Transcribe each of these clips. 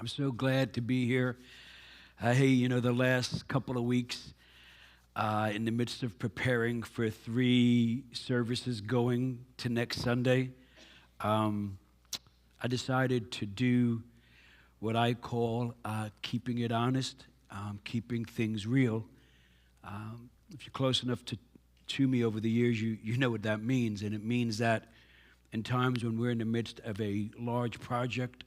I'm so glad to be here. Hey, the last couple of weeks, in the midst of preparing for 3 services going to next Sunday, I decided to do what I call keeping it honest, keeping things real. If you're close enough to me over the years, you know what that means. And it means that in times when we're in the midst of a large project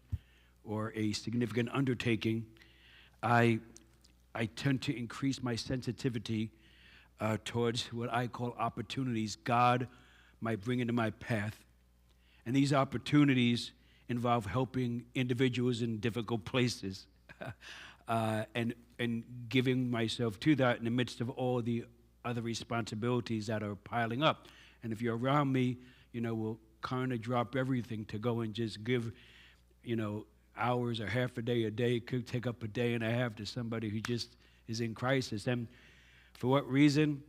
or a significant undertaking, I tend to increase my sensitivity towards what I call opportunities God might bring into my path. And these opportunities involve helping individuals in difficult places and giving myself to that in the midst of all the other responsibilities that are piling up. And if you're around me, we'll kind of drop everything to go and just give, hours or half a day, could take up a day and a half to somebody who just is in crisis. And for what reason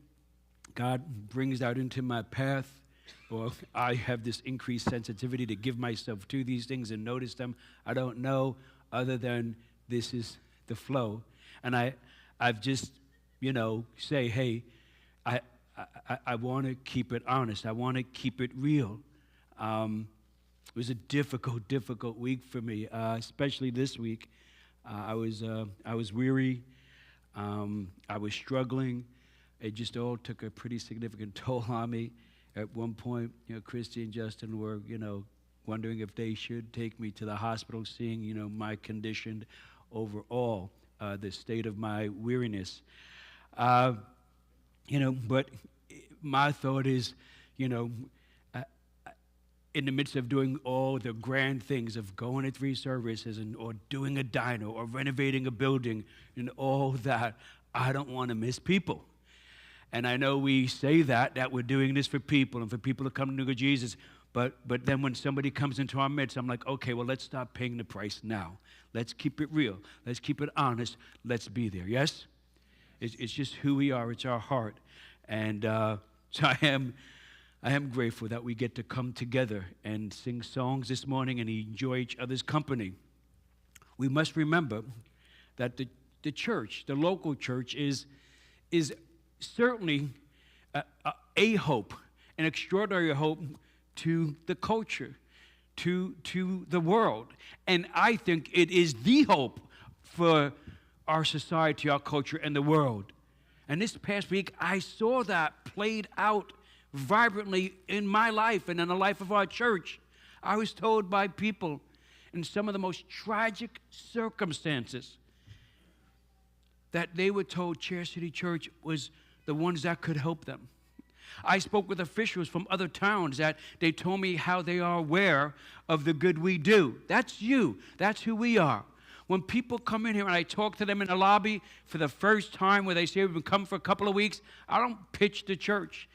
God brings that into my path, or I have this increased sensitivity to give myself to these things and notice them, I don't know, other than this is the flow. And I've just, say, hey, I want to keep it honest. I want to keep it real. It was a difficult week for me, especially this week. I was weary. I was struggling. It just all took a pretty significant toll on me. At one point, Christy and Justin were, wondering if they should take me to the hospital, seeing, my condition overall, the state of my weariness. But my thought is, in the midst of doing all the grand things of going to 3 services or doing a diner or renovating a building and all that, I don't want to miss people. And I know we say that we're doing this for people and for people to come to know Jesus, but then when somebody comes into our midst, I'm like, okay, well, let's stop paying the price now. Let's keep it real. Let's keep it honest. Let's be there, yes? It's just who we are. It's our heart. And so I am grateful that we get to come together and sing songs this morning and enjoy each other's company. We must remember that the church, the local church, is certainly a hope, an extraordinary hope to the culture, to the world. And I think it is the hope for our society, our culture, and the world. And this past week, I saw that played out vibrantly in my life and in the life of our church. I was told by people in some of the most tragic circumstances that they were told Chair City Church was the ones that could help them. I spoke with officials from other towns that they told me how they are aware of the good we do. That's you. That's who we are. When people come in here and I talk to them in the lobby for the first time where they say we've been coming for a couple of weeks, I don't pitch the church.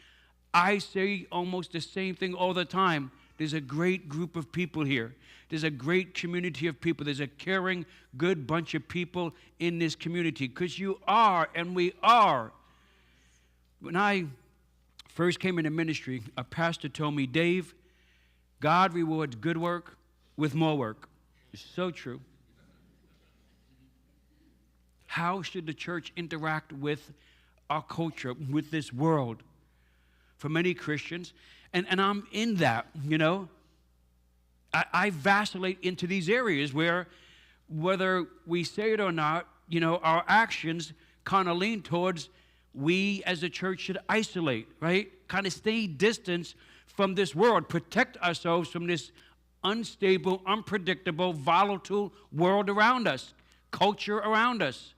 I say almost the same thing all the time. There's a great group of people here. There's a great community of people. There's a caring, good bunch of people in this community, because you are and we are. When I first came into ministry, a pastor told me, Dave, God rewards good work with more work. It's so true. How should the church interact with our culture, with this world? For many Christians, and I'm in that, I vacillate into these areas where, whether we say it or not, our actions kind of lean towards we as a church should isolate, right? Kind of stay distance from this world, protect ourselves from this unstable, unpredictable, volatile world around us, culture around us.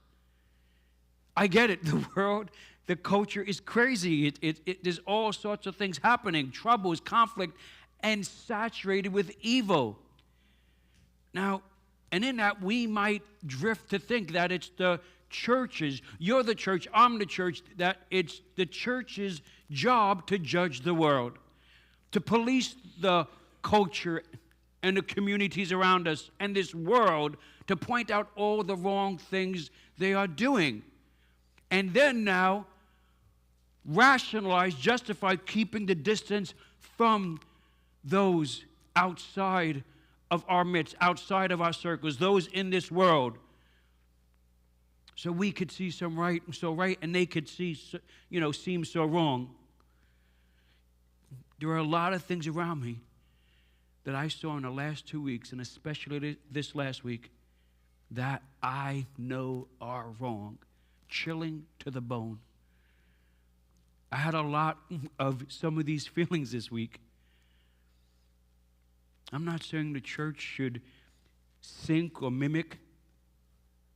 I get it, the world, the culture is crazy. There's all sorts of things happening, troubles, conflict, and saturated with evil. Now, and in that, we might drift to think that it's the church's, you're the church, I'm the church, that it's the church's job to judge the world, to police the culture and the communities around us and this world, to point out all the wrong things they are doing. And then now, rationalize, justify keeping the distance from those outside of our midst, outside of our circles, those in this world, so we could see some right and they could see, seem so wrong. There are a lot of things around me that I saw in the last 2 weeks, and especially this last week, that I know are wrong, chilling to the bone. I had a lot of some of these feelings this week. I'm not saying the church should sync or mimic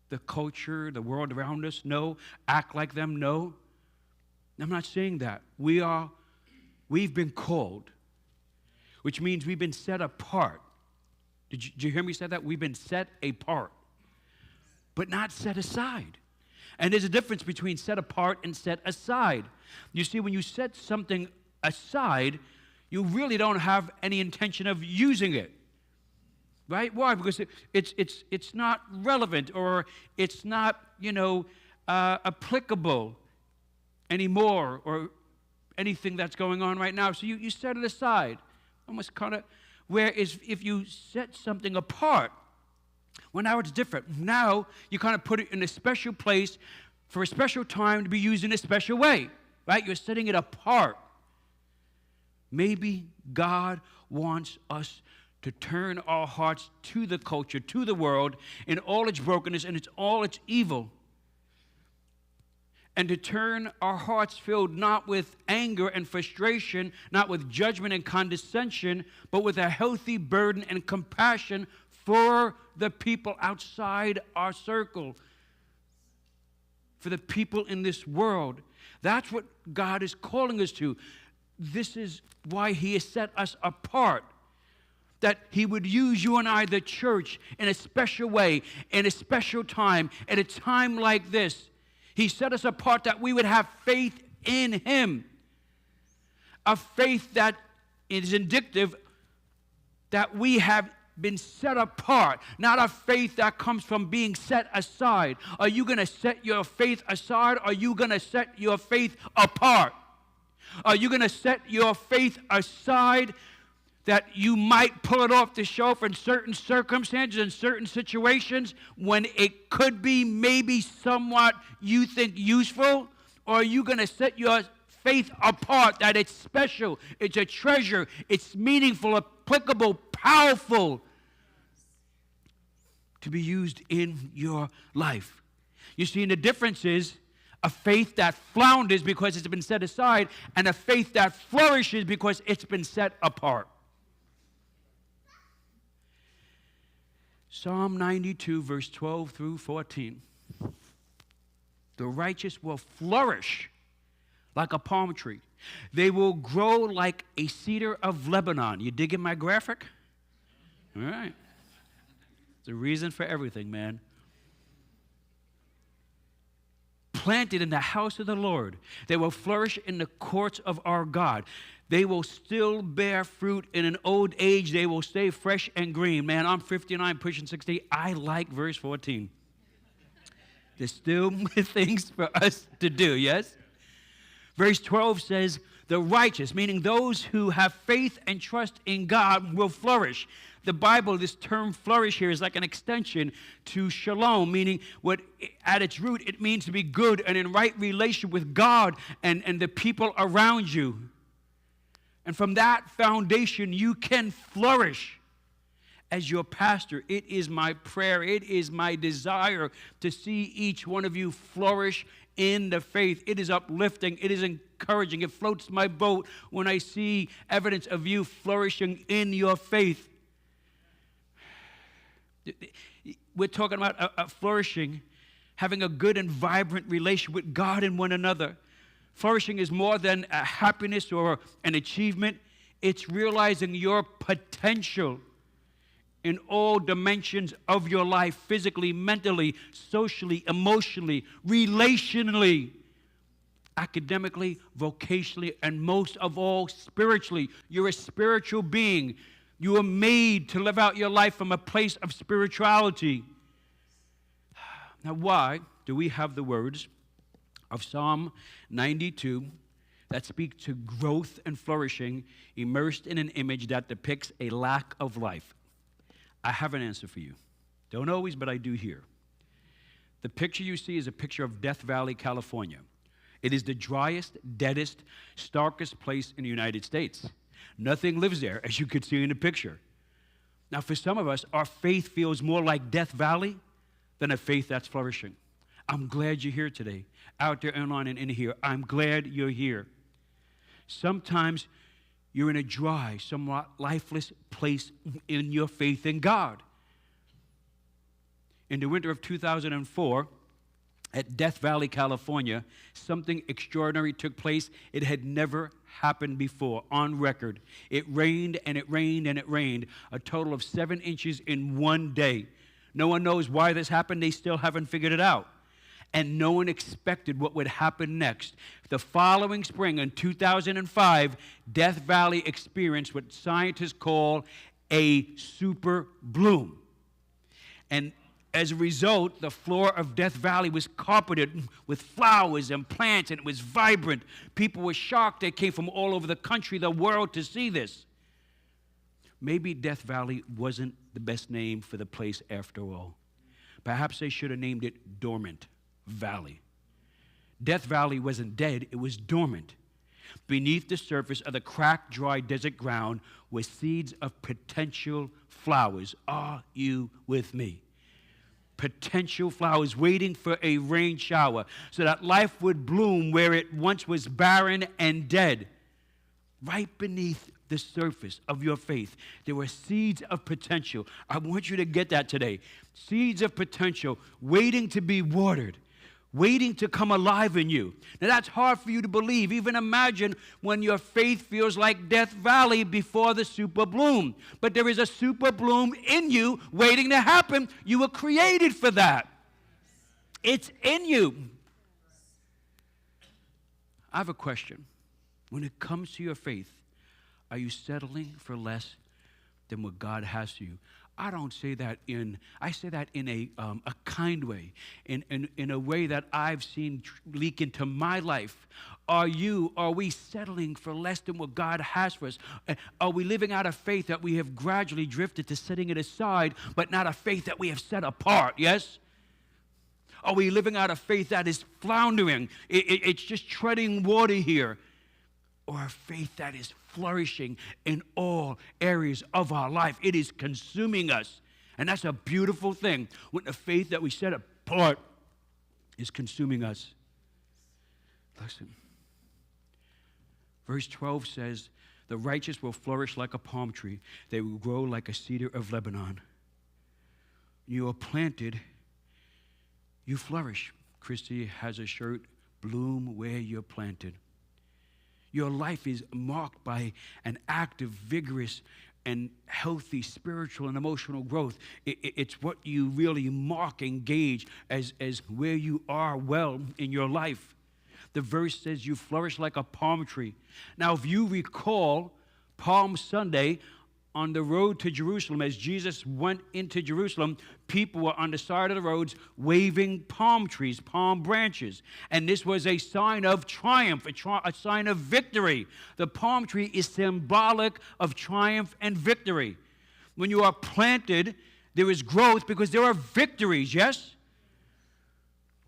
the culture, the world around us. No. Act like them. No. I'm not saying that. We've been called, which means we've been set apart. Did you hear me say that? We've been set apart, but not set aside. And there's a difference between set apart and set aside. You see, when you set something aside, you really don't have any intention of using it. Right? Why? Because it's not relevant, or it's not, applicable anymore, or anything that's going on right now. So you set it aside. Almost kind of, whereas if you set something apart, well, now it's different. Now you kind of put it in a special place for a special time to be used in a special way. Right? You're setting it apart. Maybe God wants us to turn our hearts to the culture, to the world, in all its brokenness and all its evil. And to turn our hearts filled not with anger and frustration, not with judgment and condescension, but with a healthy burden and compassion for the people outside our circle, for the people in this world. That's what God is calling us to. This is why He has set us apart. That He would use you and I, the church, in a special way, in a special time, at a time like this. He set us apart that we would have faith in Him. A faith that is indicative that we have been set apart, not a faith that comes from being set aside. Are you going to set your faith aside? Or are you going to set your faith apart? Are you going to set your faith aside that you might pull it off the shelf in certain circumstances, in certain situations, when it could be maybe somewhat you think useful? Or are you going to set your faith apart that it's special, it's a treasure, it's meaningful, applicable, powerful to be used in your life? You see, and the difference is a faith that flounders because it's been set aside, and a faith that flourishes because it's been set apart. Psalm 92, verse 12 through 14. The righteous will flourish like a palm tree. They will grow like a cedar of Lebanon. You digging my graphic? All right. It's a reason for everything, man. Planted in the house of the Lord. They will flourish in the courts of our God. They will still bear fruit in an old age. They will stay fresh and green. Man, I'm 59, pushing 60. I like verse 14. There's still things for us to do, yes? Verse 12 says, the righteous, meaning those who have faith and trust in God, will flourish. The Bible, this term flourish here is like an extension to shalom, meaning what at its root it means to be good and in right relation with God and the people around you. And from that foundation, you can flourish. As your pastor, it is my prayer, it is my desire to see each one of you flourish in the faith. It is uplifting, it is encouraging. It floats my boat when I see evidence of you flourishing in your faith. We're talking about flourishing, having a good and vibrant relation with God and one another. Flourishing is more than a happiness or an achievement. It's realizing your potential in all dimensions of your life, physically, mentally, socially, emotionally, relationally, academically, vocationally, and most of all, spiritually. You're a spiritual being. You are made to live out your life from a place of spirituality. Now, why do we have the words of Psalm 92 that speak to growth and flourishing immersed in an image that depicts a lack of life? I have an answer for you. Don't always, but I do here. The picture you see is a picture of Death Valley, California. It is the driest, deadest, starkest place in the United States. Nothing lives there, as you could see in the picture. Now, for some of us, our faith feels more like Death Valley than a faith that's flourishing. I'm glad you're here today, out there online and in here. I'm glad you're here. Sometimes you're in a dry, somewhat lifeless place in your faith in God. In the winter of 2004, at Death Valley, California, something extraordinary took place. It had never happened before, on record. It rained and it rained and it rained, a total of 7 inches in one day. No one knows why this happened. They still haven't figured it out. And no one expected what would happen next. The following spring, in 2005, Death Valley experienced what scientists call a super bloom. And as a result, the floor of Death Valley was carpeted with flowers and plants, and it was vibrant. People were shocked. They came from all over the country, the world, to see this. Maybe Death Valley wasn't the best name for the place after all. Perhaps they should have named it Dormant Valley. Death Valley wasn't dead, it was dormant. Beneath the surface of the cracked, dry desert ground were seeds of potential flowers. Are you with me? Potential flowers waiting for a rain shower so that life would bloom where it once was barren and dead. Right beneath the surface of your faith, there were seeds of potential. I want you to get that today. Seeds of potential waiting to be watered, waiting to come alive in you. Now that's hard for you to believe. Even imagine when your faith feels like Death Valley before the super bloom. But there is a super bloom in you waiting to happen. You were created for that. It's in you. I have a question. When it comes to your faith, are you settling for less than what God has for you? I don't say that I say that in a kind way, in a way that I've seen leak into my life. Are we settling for less than what God has for us? Are we living out of faith that we have gradually drifted to setting it aside, but not a faith that we have set apart, yes? Are we living out of faith that is floundering? It's just treading water here. Or a faith that is flourishing in all areas of our life. It is consuming us. And that's a beautiful thing when the faith that we set apart is consuming us. Listen. Verse 12 says, the righteous will flourish like a palm tree. They will grow like a cedar of Lebanon. You are planted, you flourish. Christy has a shirt, bloom where you're planted. Your life is marked by an active, vigorous, and healthy spiritual and emotional growth. It's what you really mark and gauge as where you are well in your life. The verse says you flourish like a palm tree. Now, if you recall Palm Sunday, on the road to Jerusalem, as Jesus went into Jerusalem, people were on the side of the roads waving palm trees, palm branches. And this was a sign of triumph, a sign of victory. The palm tree is symbolic of triumph and victory. When you are planted, there is growth because there are victories, yes?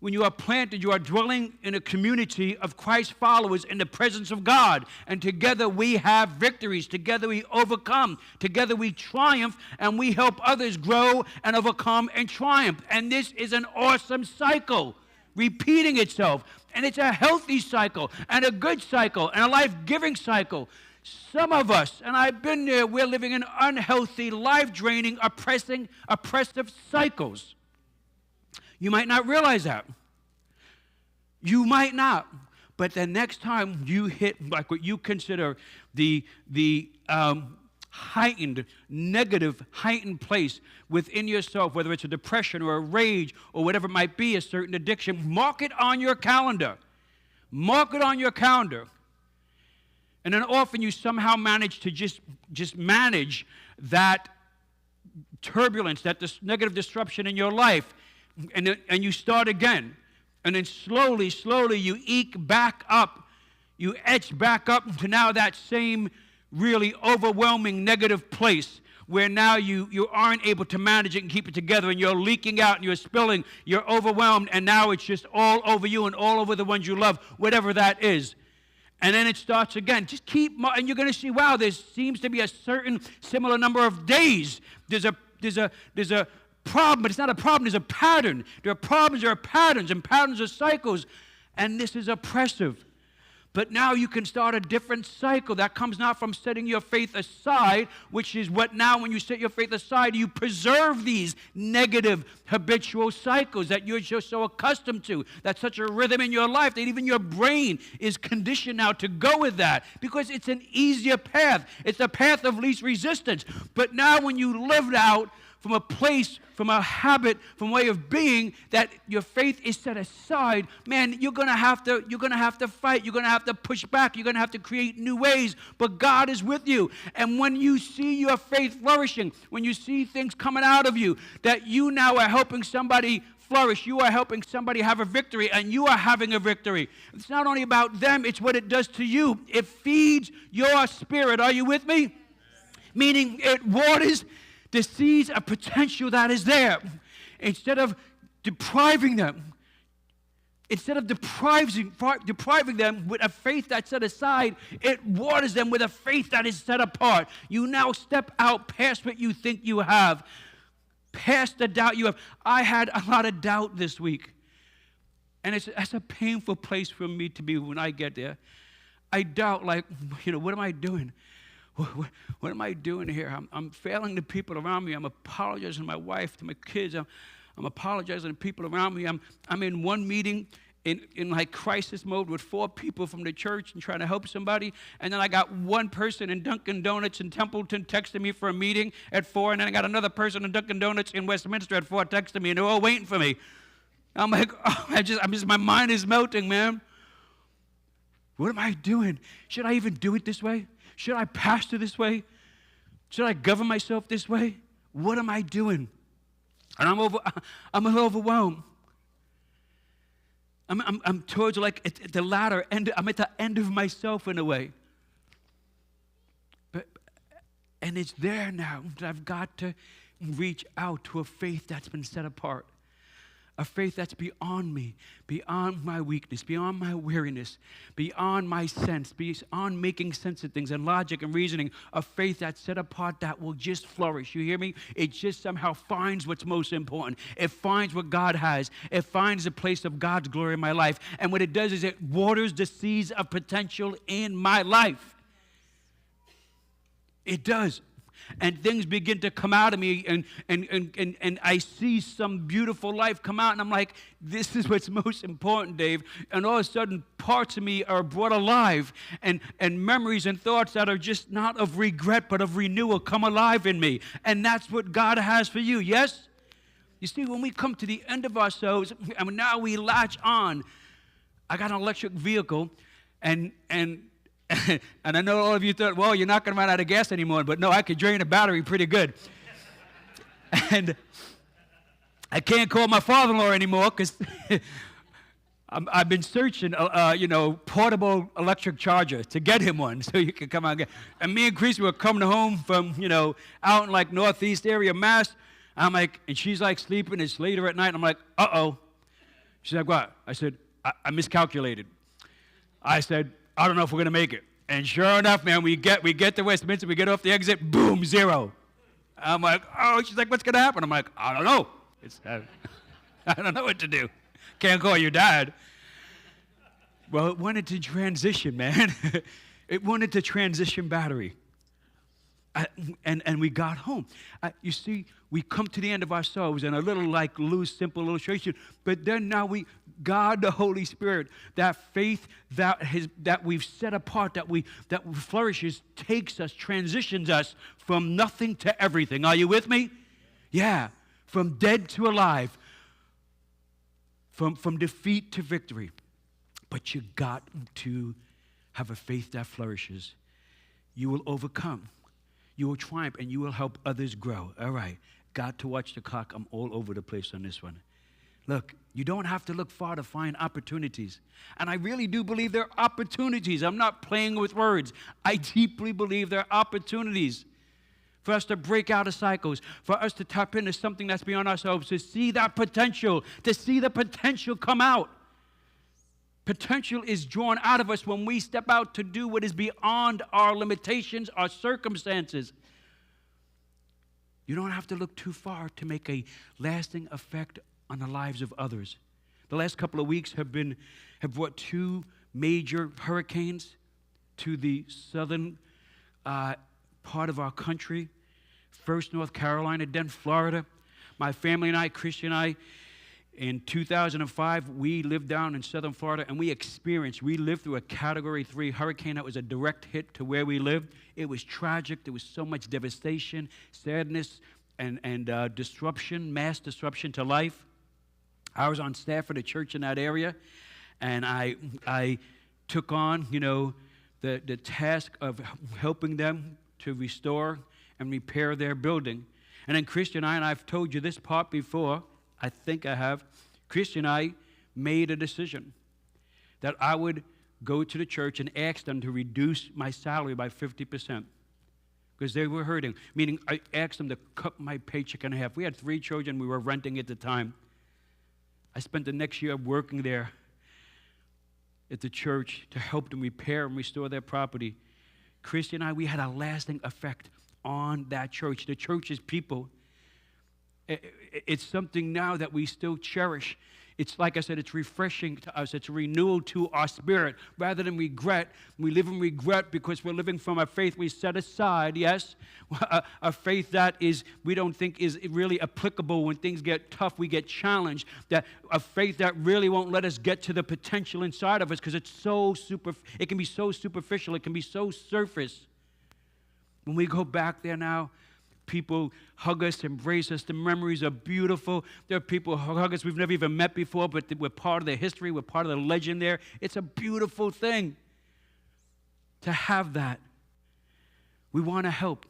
When you are planted, you are dwelling in a community of Christ followers in the presence of God. And together we have victories. Together we overcome. Together we triumph, and we help others grow and overcome and triumph. And this is an awesome cycle, repeating itself. And it's a healthy cycle, and a good cycle, and a life-giving cycle. Some of us, and I've been there, we're living in unhealthy, life-draining, oppressive cycles. You might not realize that. You might not. But the next time you hit like what you consider the heightened, negative, heightened place within yourself, whether it's a depression or a rage or whatever it might be, a certain addiction, mark it on your calendar. Mark it on your calendar. And then often you somehow manage to just manage that turbulence, that negative disruption in your life. And you start again. And then slowly you eke back up. You etch back up to now that same really overwhelming negative place where now you aren't able to manage it and keep it together, and you're leaking out and you're spilling, you're overwhelmed, and now it's just all over you and all over the ones you love, whatever that is. And then it starts again. Just and you're going to see, wow, there seems to be a certain similar number of days. There's a problem, but it's not a problem, there's a pattern. There are problems, there are patterns, and patterns are cycles, and this is oppressive. But now you can start a different cycle that comes not from setting your faith aside, which is what now when you set your faith aside, you preserve these negative habitual cycles that you're just so accustomed to. That's such a rhythm in your life that even your brain is conditioned now to go with that because it's an easier path. It's a path of least resistance. But now when you live out from a place, from a habit, from a way of being, that your faith is set aside, man, you're gonna have to fight, you're gonna have to push back, you're gonna have to create new ways, but God is with you. And when you see your faith flourishing, when you see things coming out of you, that you now are helping somebody flourish, you are helping somebody have a victory, and you are having a victory. It's not only about them, it's what it does to you. It feeds your spirit. Are you with me? Meaning it waters the seeds of potential that is there. Instead of depriving them with a faith that's set aside, it waters them with a faith that is set apart. You now step out past what you think you have, past the doubt you have. I had a lot of doubt this week, and that's a painful place for me to be when I get there. I doubt, like, what am I doing? What am I doing here? I'm failing the people around me. I'm apologizing to my wife, to my kids. I'm apologizing to people around me. I'm in one meeting in like crisis mode with 4 people from the church and trying to help somebody. And then I got one person in Dunkin' Donuts in Templeton texting me for a meeting at 4. And then I got another person in Dunkin' Donuts in Westminster at 4 texting me. And they're all waiting for me. I'm like, my mind is melting, man. What am I doing? Should I even do it this way? Should I pastor this way? Should I govern myself this way? What am I doing? And I'm a little overwhelmed. I'm towards like at the latter end. I'm at the end of myself in a way. And it's there now that I've got to reach out to a faith that's been set apart. A faith that's beyond me, beyond my weakness, beyond my weariness, beyond my sense, beyond making sense of things and logic and reasoning. A faith that's set apart that will just flourish. You hear me? It just somehow finds what's most important. It finds what God has. It finds the place of God's glory in my life. And what it does is it waters the seeds of potential in my life. It does. And things begin to come out of me, and I see some beautiful life come out, and I'm like, this is what's most important, Dave. And all of a sudden, parts of me are brought alive, and memories and thoughts that are just not of regret, but of renewal come alive in me. And that's what God has for you, yes? You see, when we come to the end of ourselves, and now we latch on, I got an electric vehicle, and I know all of you thought, well, you're not going to run out of gas anymore. But no, I could drain a battery pretty good. And I can't call my father-in-law anymore because I've been searching, portable electric charger to get him one so you can come out and get. And me and Chris were coming home from, out in like northeast area, Mass. I'm like, and she's like sleeping. It's later at night. And I'm like, uh-oh. She's like, what? I said, I miscalculated. I said, I don't know if we're going to make it. And sure enough, man, we get to Westminster, we get off the exit, boom, 0. I'm like, oh, she's like, what's going to happen? I'm like, I don't know. I don't know what to do. Can't call your dad. Well, it wanted to transition, man. It wanted to transition battery. And we got home. You see, we come to the end of ourselves, and a little like loose, simple illustration, but then now God, the Holy Spirit, that faith that we've set apart, that flourishes, takes us, transitions us from nothing to everything. Are you with me? Yeah. From dead to alive. From defeat to victory. But you got to have a faith that flourishes. You will overcome. You will triumph, and you will help others grow. All right. Got to watch the clock. I'm all over the place on this one. Look, you don't have to look far to find opportunities. And I really do believe there are opportunities. I'm not playing with words. I deeply believe there are opportunities. for us to break out of cycles, for us to tap into something that's beyond ourselves, to see that potential, to see the potential come out. Potential is drawn out of us when we step out to do what is beyond our limitations, our circumstances. You don't have to look too far to make a lasting effect on the lives of others. The last couple of weeks have brought two major hurricanes to the southern part of our country. First North Carolina, then Florida. My family and I, Christian and I, in 2005, we lived down in southern Florida, and we lived through a Category 3 hurricane that was a direct hit to where we lived. It was tragic. There was so much devastation, sadness, and disruption, mass disruption to life. I was on staff at a church in that area, and I took on, the task of helping them to restore and repair their building. And then Christian and I've told you this part before, I think I have. Christian and I made a decision that I would go to the church and ask them to reduce my salary by 50% because they were hurting, meaning I asked them to cut my paycheck in half. We had 3 children. We were renting at the time. I spent the next year working there at the church to help them repair and restore their property. Christian and I, we had a lasting effect on that church. The church's people, it's something now that we still cherish. It's like I said, it's refreshing to us. It's a renewal to our spirit. Rather than regret, we live in regret because we're living from a faith we set aside, yes, a faith that we don't think is really applicable when things get tough, we get challenged, that a faith that really won't let us get to the potential inside of us because it can be so superficial, it can be so surface. When we go back there now, people hug us, embrace us. The memories are beautiful. There are people who hug us we've never even met before, but we're part of the history. We're part of the legend there. It's a beautiful thing to have that. We want to help.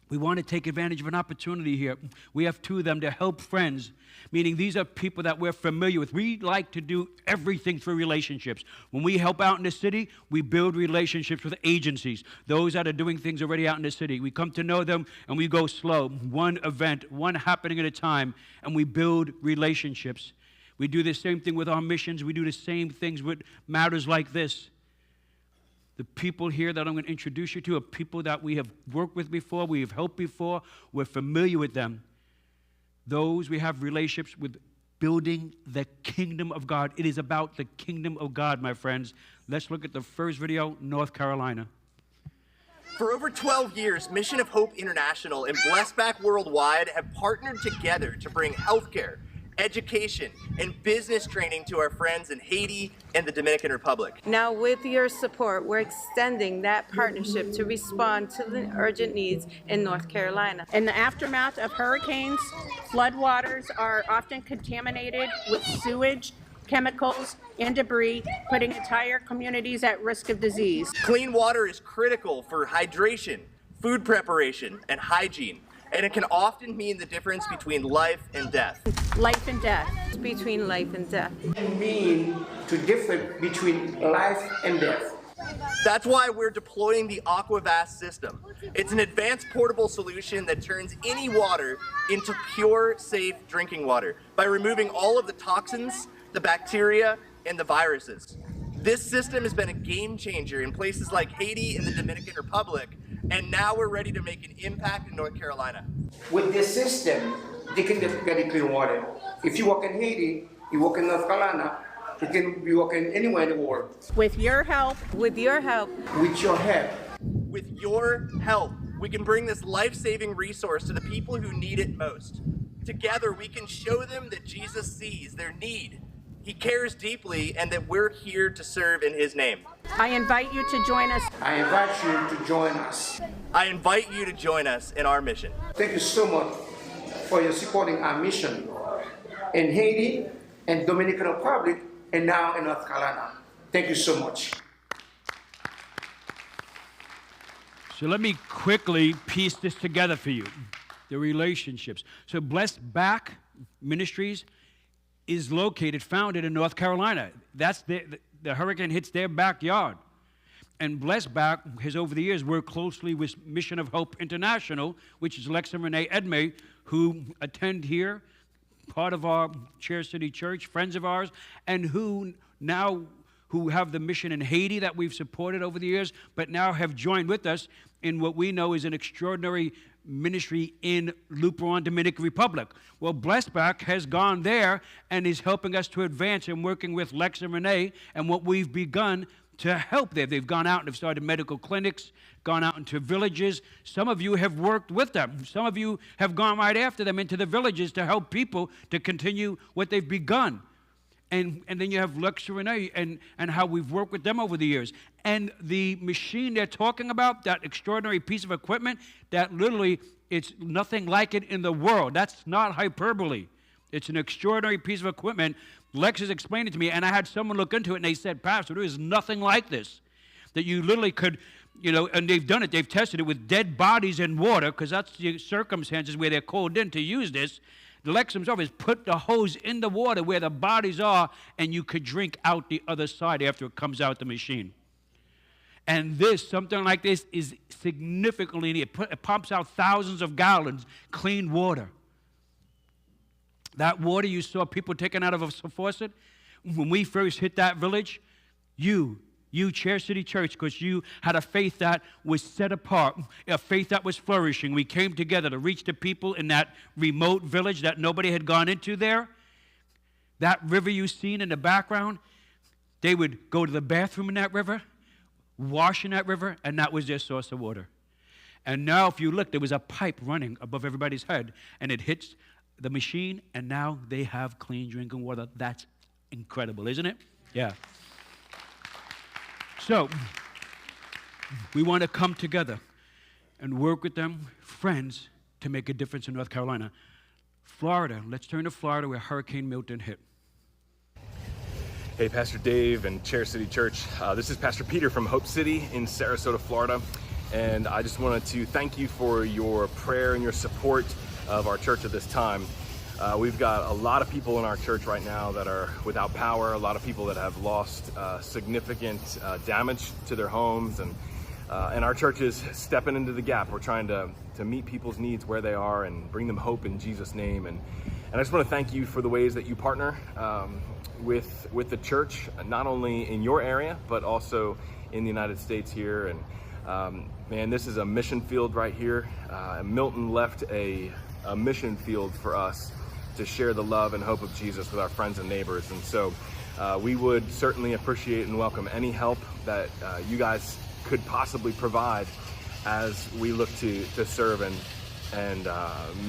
We want to take advantage of an opportunity here. We have 2 of them to help friends, meaning these are people that we're familiar with. We like to do everything through relationships. When we help out in the city, we build relationships with agencies, those that are doing things already out in the city. We come to know them, and we go slow, one event, one happening at a time, and we build relationships. We do the same thing with our missions. We do the same things with matters like this. The people here that I'm going to introduce you to are people that we have worked with before, we have helped before, we're familiar with them. Those we have relationships with, building the kingdom of God. It is about the kingdom of God, my friends. Let's look at the first video, North Carolina. For over 12 years, Mission of Hope International and Blessed Back Worldwide have partnered together to bring healthcare, education, and business training to our friends in Haiti and the Dominican Republic. Now, with your support, we're extending that partnership to respond to the urgent needs in North Carolina. In the aftermath of hurricanes, floodwaters are often contaminated with sewage, chemicals, and debris, putting entire communities at risk of disease. Clean water is critical for hydration, food preparation, and hygiene, and it can often mean the difference between life and death. Life and death. Between life and death. It means to differ between life and death. That's why we're deploying the AquaVast system. It's an advanced portable solution that turns any water into pure, safe drinking water by removing all of the toxins, the bacteria, and the viruses. This system has been a game changer in places like Haiti and the Dominican Republic, and now we're ready to make an impact in North Carolina. With this system, they can get clean water. If you work in Haiti, you work in North Carolina, you can be working anywhere in the world. With your help. With your help. With your help. With your help, we can bring this life-saving resource to the people who need it most. Together, we can show them that Jesus sees their need. He cares deeply, and that we're here to serve in His name. I invite you to join us. I invite you to join us. I invite you to join us in our mission. Thank you so much for your supporting our mission in Haiti and Dominican Republic and now in North Carolina. Thank you so much. So let me quickly piece this together for you, the relationships. So Blessed Back Ministries is founded in North Carolina. That's the hurricane hits their backyard. And Blessback has over the years worked closely with Mission of Hope International, which is Lex and Renee Edmay, who attend here, part of our Chair City Church, friends of ours, and who have the mission in Haiti that we've supported over the years, but now have joined with us in what we know is an extraordinary ministry in Luperon, Dominican Republic. Well, Blessback has gone there and is helping us to advance and working with Lex and Renee and what we've begun to help there. They've gone out and have started medical clinics, gone out into villages. Some of you have worked with them. Some of you have gone right after them into the villages to help people to continue what they've begun. And then you have Lex and Renee and how we've worked with them over the years. And the machine they're talking about, that extraordinary piece of equipment, that literally, it's nothing like it in the world. That's not hyperbole. It's an extraordinary piece of equipment. Lex has explained it to me, and I had someone look into it, and they said, Pastor, there is nothing like this. That you literally could, and they've done it. They've tested it with dead bodies in water, because that's the circumstances where they're called in to use this. Lex himself has put the hose in the water where the bodies are, and you could drink out the other side after it comes out the machine. And something like this, is significantly needed. It pumps out thousands of gallons clean water. That water you saw people taking out of a faucet, when we first hit that village, you Chair City Church, because you had a faith that was set apart, a faith that was flourishing. We came together to reach the people in that remote village that nobody had gone into there. That river you've seen in the background, they would go to the bathroom in that river, wash in that river, and that was their source of water. And now if you look, there was a pipe running above everybody's head, and it hits the machine, and now they have clean drinking water. That's incredible, isn't it? Yeah. So, we want to come together and work with them, friends, to make a difference in North Carolina. Florida, let's turn to Florida where Hurricane Milton hit. Hey, Pastor Dave and Chair City Church. This is Pastor Peter from Hope City in Sarasota, Florida. And I just wanted to thank you for your prayer and your support of our church at this time. We've got a lot of people in our church right now that are without power, a lot of people that have lost significant damage to their homes, and our church is stepping into the gap. We're trying to meet people's needs where they are and bring them hope in Jesus' name. And I just want to thank you for the ways that you partner with the church, not only in your area, but also in the United States here. And man, this is a mission field right here. Milton left a mission field for us to share the love and hope of Jesus with our friends and neighbors. And so we would certainly appreciate and welcome any help that you guys could possibly provide as we look to serve and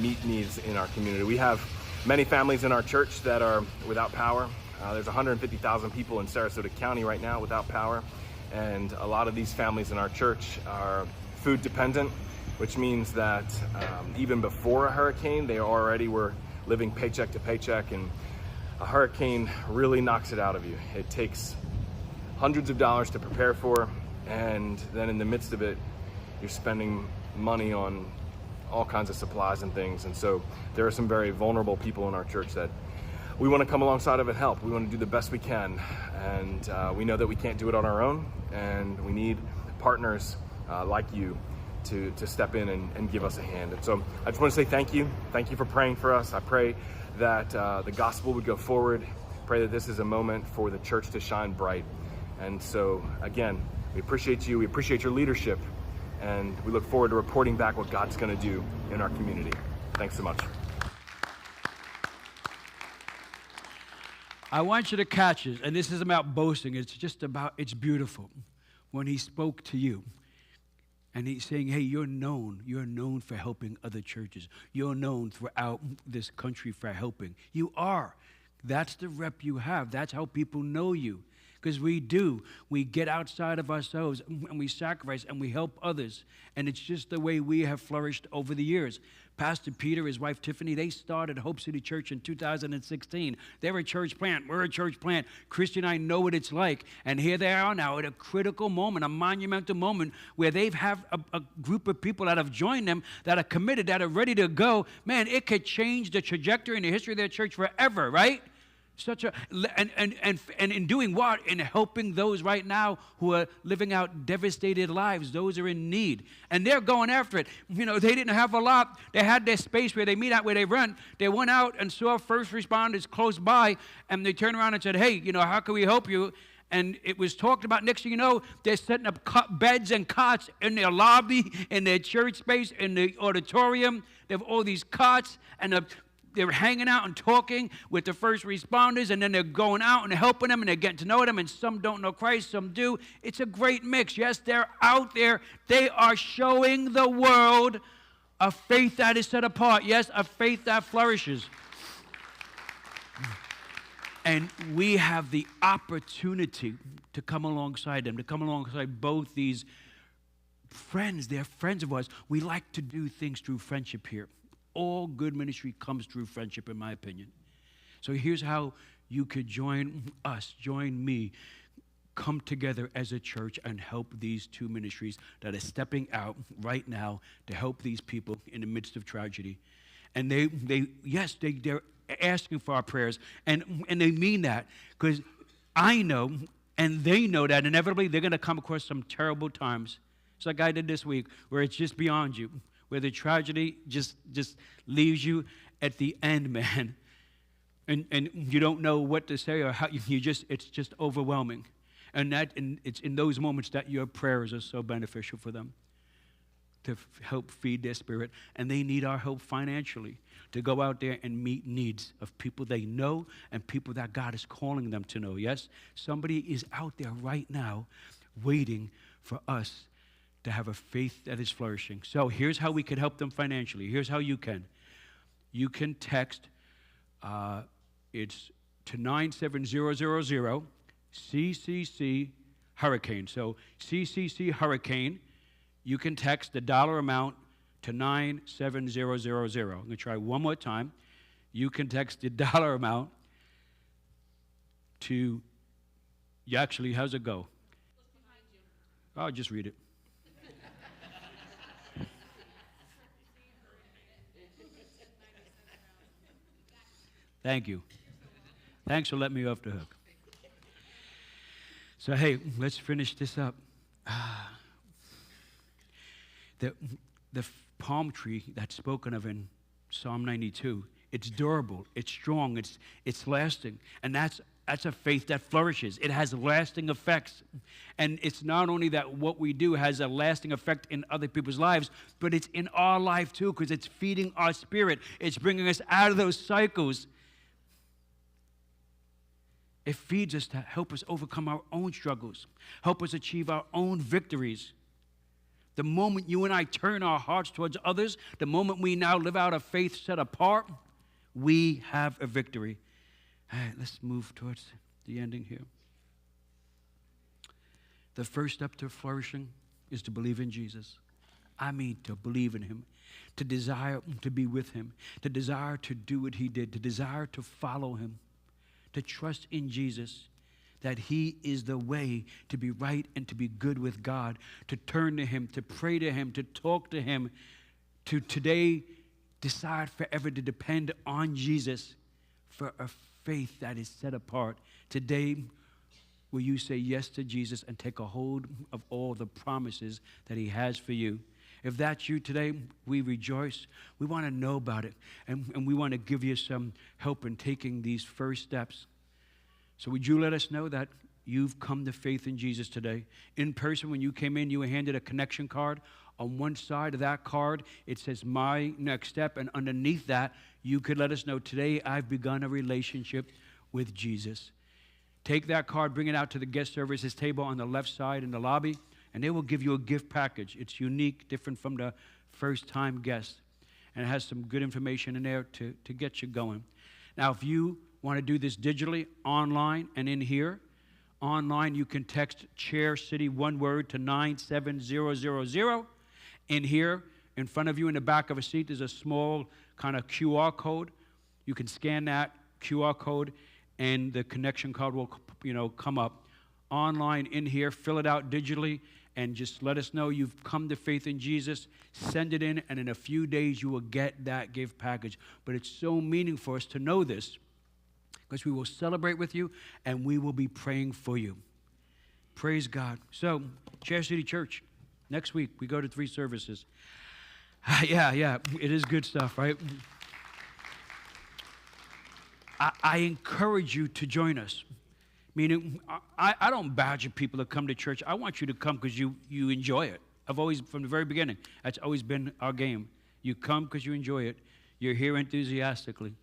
meet needs in our community. We have many families in our church that are without power. There's 150,000 people in Sarasota County right now without power. And a lot of these families in our church are food dependent, which means that even before a hurricane, they already were living paycheck to paycheck, and a hurricane really knocks it out of you. It takes hundreds of dollars to prepare for, and then in the midst of it, you're spending money on all kinds of supplies and things. And so there are some very vulnerable people in our church that we want to come alongside of and help. We want to do the best we can, and we know that we can't do it on our own, and we need partners like you to step in and give us a hand. And so I just want to say thank you. Thank you for praying for us. I pray that the gospel would go forward. Pray that this is a moment for the church to shine bright. And so again, we appreciate you. We appreciate your leadership. And we look forward to reporting back what God's going to do in our community. Thanks so much. I want you to catch it, and this isn't about boasting. It's just about, it's beautiful. When he spoke to you, and he's saying, hey, you're known for helping other churches. You're known throughout this country for helping. You are. That's the rep you have. That's how people know you. Because we get outside of ourselves and we sacrifice and we help others. And it's just the way we have flourished over the years. Pastor Peter, his wife Tiffany, they started Hope City Church in 2016. They're a church plant. We're a church plant. Christy and I know what it's like. And here they are now at a critical moment, a monumental moment where they have a group of people that have joined them, that are committed, that are ready to go. Man, it could change the trajectory and the history of their church forever, right? Such a and in doing what? In helping those right now who are living out devastated lives. Those are in need, and they're going after it. You know, they didn't have a lot. They had their space where they meet out, where they rent. They went out and saw first responders close by, and they turned around and said, "Hey, you know, how can we help you?" And it was talked about. Next thing you know, they're setting up beds and cots in their lobby, in their church space, in the auditorium. They have all these cots, and they're hanging out and talking with the first responders, and then they're going out and helping them, and they're getting to know them, and some don't know Christ, some do. It's a great mix. Yes, they're out there. They are showing the world a faith that is set apart. Yes, a faith that flourishes. And we have the opportunity to come alongside them, to come alongside both these friends. They're friends of ours. We like to do things through friendship here. All good ministry comes through friendship, in my opinion. So here's how you could join us, join me, come together as a church and help these two ministries that are stepping out right now to help these people in the midst of tragedy. And they're asking for our prayers, and they mean that, because I know and they know that inevitably they're going to come across some terrible times. It's like I did this week, where it's just beyond you, where the tragedy just leaves you at the end, man. And you don't know what to say, or how it's just overwhelming. And it's in those moments that your prayers are so beneficial for them, to help feed their spirit. And they need our help financially to go out there and meet needs of people they know and people that God is calling them to know. Yes, somebody is out there right now waiting for us to have a faith that is flourishing. So here's how we can help them financially. Here's how you can. You can text, it's to 97000, CCC Hurricane. So CCC Hurricane, you can text the dollar amount to 97000. I'm going to try one more time. You can text the dollar amount to, how's it go? I'll just read it. Thank you. Thanks for letting me off the hook. So, hey, let's finish this up. The palm tree that's spoken of in Psalm 92, it's durable, it's strong, it's lasting. And that's a faith that flourishes. It has lasting effects. And it's not only that what we do has a lasting effect in other people's lives, but it's in our life too, because it's feeding our spirit. It's bringing us out of those cycles. It feeds us to help us overcome our own struggles, help us achieve our own victories. The moment you and I turn our hearts towards others, the moment we now live out a faith set apart, we have a victory. All right, let's move towards the ending here. The first step to flourishing is to believe in Jesus. I mean, to believe in him, to desire to be with him, to desire to do what he did, to desire to follow him, to trust in Jesus, that he is the way to be right and to be good with God, to turn to him, to pray to him, to talk to him, to today decide forever to depend on Jesus for a faith that is set apart. Today, will you say yes to Jesus and take a hold of all the promises that he has for you? If that's you today, we rejoice. We want to know about it, and we want to give you some help in taking these first steps. So would you let us know that you've come to faith in Jesus today? In person, when you came in, you were handed a connection card. On one side of that card, it says, My Next Step, and underneath that, you could let us know, today I've begun a relationship with Jesus. Take that card, bring it out to the guest services table on the left side in the lobby, and they will give you a gift package. It's unique, different from the first-time guest, and it has some good information in there to get you going. Now, if you want to do this digitally, online, and in here, online, you can text Chair City, one word, to 97000. In here, in front of you in the back of a seat, there's a small kind of QR code. You can scan that QR code, and the connection card will, come up. Online, in here, fill it out digitally, and just let us know you've come to faith in Jesus. Send it in, and in a few days, you will get that gift package. But it's so meaningful for us to know this, because we will celebrate with you and we will be praying for you. Praise God. So, Cherry City Church, next week we go to 3 services. Yeah, it is good stuff, right? I encourage you to join us. Meaning, I don't badger people to come to church. I want you to come because you enjoy it. I've always, from the very beginning, that's always been our game. You come because you enjoy it. You're here enthusiastically.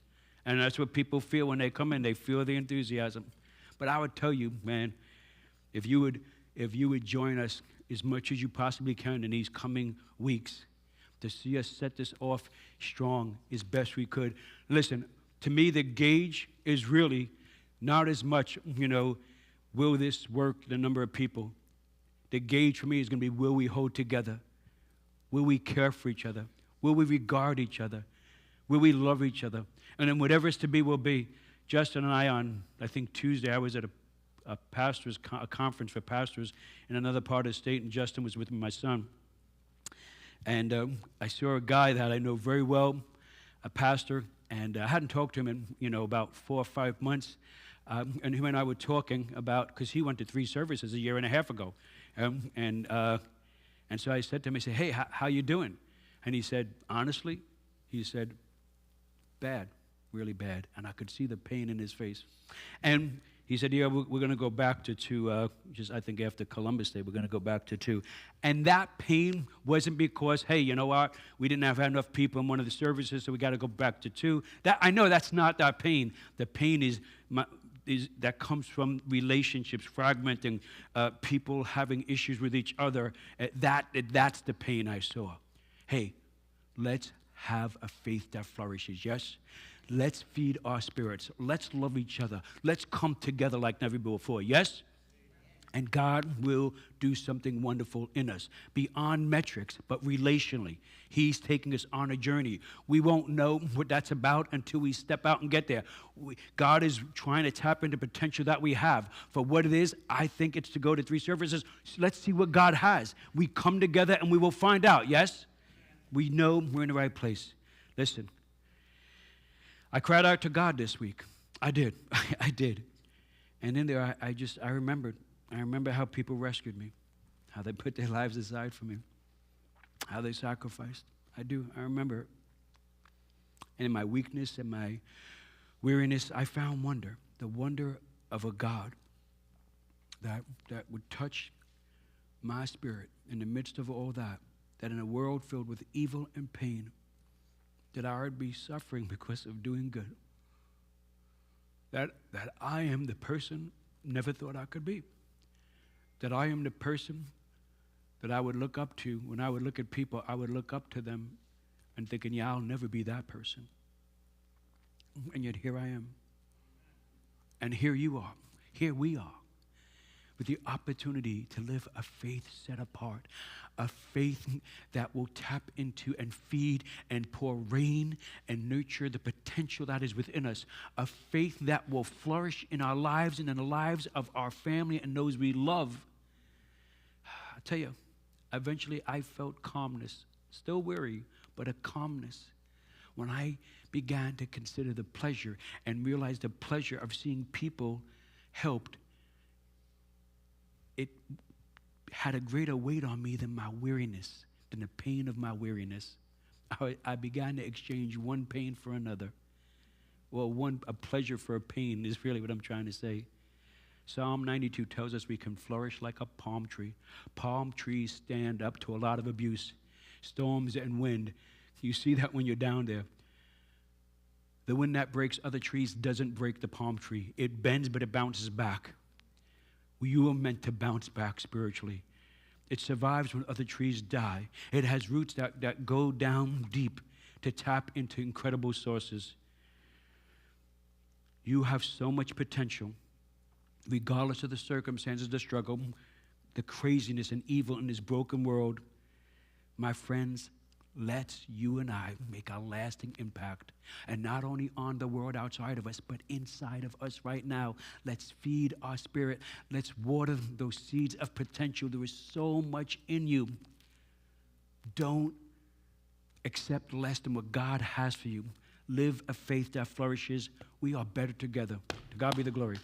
And that's what people feel when they come in. They feel the enthusiasm. But I would tell you, man, if you would join us as much as you possibly can in these coming weeks to see us set this off strong as best we could. Listen, to me, the gauge is really not as much, will this work, the number of people. The gauge for me is going to be, will we hold together? Will we care for each other? Will we regard each other? Will we love each other? And then whatever is to be will be. Justin and I think Tuesday, I was at a conference for pastors in another part of the state, and Justin was with my son. And I saw a guy that I know very well, a pastor, and I hadn't talked to him in, about 4 or 5 months. And him and I were talking about, because he went to 3 services a year and a half ago. And so I said to him, I said, hey, how you doing? And he said, honestly, bad, really bad. And I could see the pain in his face. And he said, yeah, we're going to go back to 2, just I think after Columbus Day, we're going to go back to 2. And that pain wasn't because, hey, you know what, we didn't have enough people in one of the services, so we got to go back to 2. I know that's not that pain. The pain is that comes from relationships fragmenting, people having issues with each other. That's the pain I saw. Hey, let's have a faith that flourishes, yes? Let's feed our spirits. Let's love each other. Let's come together like never before, yes? And God will do something wonderful in us, beyond metrics, but relationally. He's taking us on a journey. We won't know what that's about until we step out and get there. God is trying to tap into potential that we have. For what it is, I think it's to go to 3 services. Let's see what God has. We come together and we will find out, yes? We know we're in the right place. Listen, I cried out to God this week. I did. I did. And in there, I remembered. I remember how people rescued me, how they put their lives aside for me, how they sacrificed. I do. I remember. And in my weakness and my weariness, I found wonder, the wonder of a God that would touch my spirit in the midst of all that in a world filled with evil and pain, that I would be suffering because of doing good, that I am the person never thought I could be, that I am the person that I would look up to. When I would look at people, I would look up to them and thinking, yeah, I'll never be that person. And yet here I am. And here you are. Here we are, with the opportunity to live a faith set apart, a faith that will tap into and feed and pour rain and nurture the potential that is within us, a faith that will flourish in our lives and in the lives of our family and those we love. I tell you, eventually I felt calmness, still weary, but a calmness when I began to consider the pleasure and realize the pleasure of seeing people helped. It had a greater weight on me than my weariness, than the pain of my weariness. I began to exchange one pain for another. Well, a pleasure for a pain is really what I'm trying to say. Psalm 92 tells us we can flourish like a palm tree. Palm trees stand up to a lot of abuse, storms and wind. You see that when you're down there. The wind that breaks other trees doesn't break the palm tree. It bends, but it bounces back. You are meant to bounce back spiritually. It survives when other trees die. It has roots that go down deep to tap into incredible sources. You have so much potential, regardless of the circumstances, the struggle, the craziness and evil in this broken world. My friends, let's you and I make a lasting impact, and not only on the world outside of us, but inside of us right now. Let's feed our spirit. Let's water those seeds of potential. There is so much in you. Don't accept less than what God has for you. live a faith that flourishes. We are better together. To God be the glory.